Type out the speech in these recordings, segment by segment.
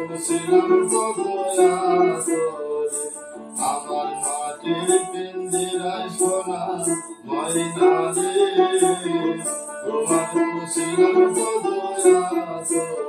বসিলাম তো দয়া করে আমার মাটির পিঞ্জিরায় সোনা ময়না রে তোমার বসিলাম তো দয়া করে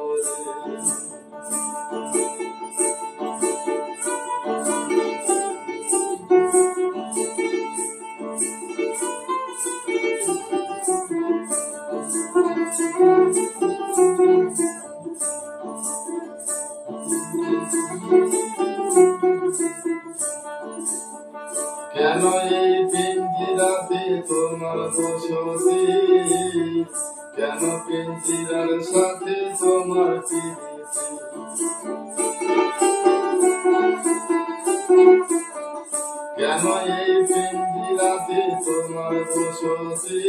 কেন এই পিঞ্জিরাতে তোমার বসতি কেন পিঞ্জিরার সাথে তোমার প্রীতি কেন এই পিঞ্জিরাতে তোমার বসতি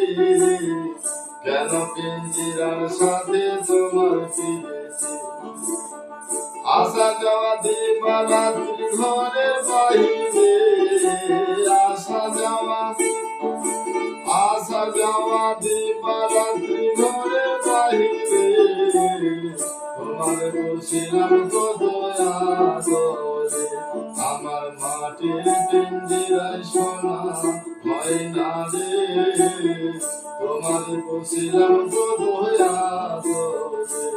কেন পিঞ্জিরার সাথে তোমার প্রীতি আসা যাওয়া দিবারাত্রি ঘরের বাহিরে আসা যাওয়া দিবারাত্রি ঘরের বাহিরে তোমার বসিলাম তো দয়া করে আমার মাটির পিঞ্জিরায় সোনা ময়না রে তোমার বসিলাম তো দয়া করে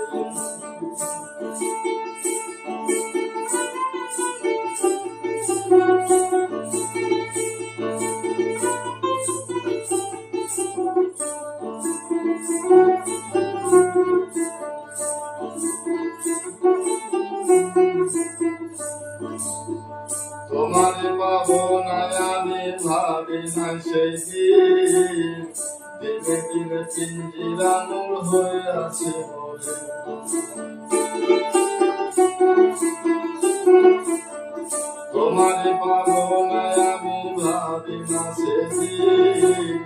তোমারে পাবো না আমি ভাবি না সেই দিন দিনে দিনে পিঞ্জিরা নূর হয়ে আছে বলে তোমারে পাবো না আমি ভাবি না সেই দিন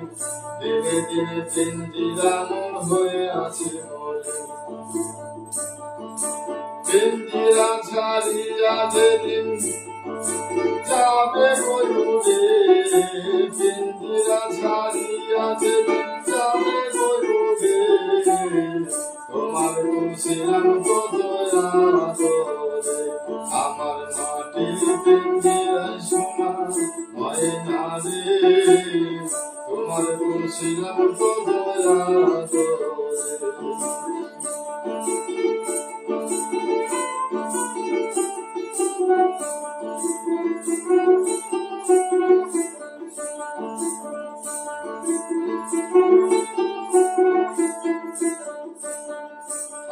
দিনে দিনে পিঞ্জিরা নূর হয়ে আছে বলে পিঞ্জিরা ছাড়িয়া যেদিন যাবে গরুরে পিঞ্জিরা ছাড়িয়া যেদিন যাবে গরুরে তোমার বসিলাম তো দয়া করে আমার মাটির পিঞ্জিরায় সোনা ময়না রে তোমার বসিলাম তো দয়া করে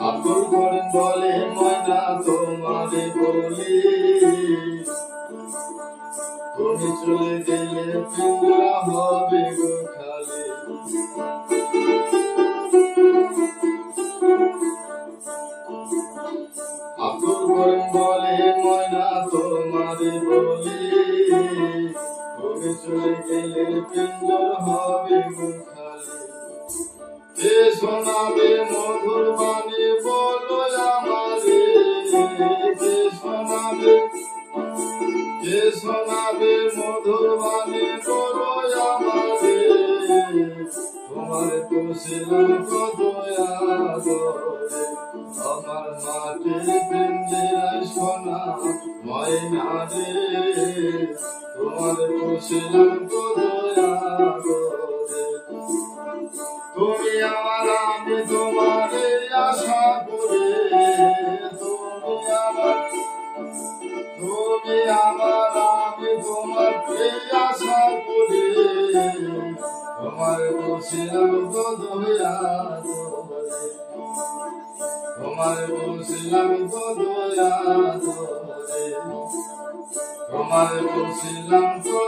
আব্দুল করিম বলে ময়না তোমারে বলি তুমি চলে গেলে পিঞ্জরা হবে গো খালি আব্দুল করিম বলে ময়না তোমারে বলি তুমি চলে গেলে পিঞ্জরা হবে গো খালি কে শোনাবে মধুর বাণী বলো আমারে কে শোনাবে মধুর বাণী বলো আমারে তোমার বসিলাম তো দয়া করে আমার মাটির পিঞ্জিরায় সোনা ময়না রে তোমার বসিলাম তো দয়া করে তুমি আমার আমি তোমারে আশা করে তুমি আমার আমি তোমার আশা করে তোমার বসিলাম তো দয়া করে তোমার বসিলাম তো দয়া করে তোমার বসিলাম তো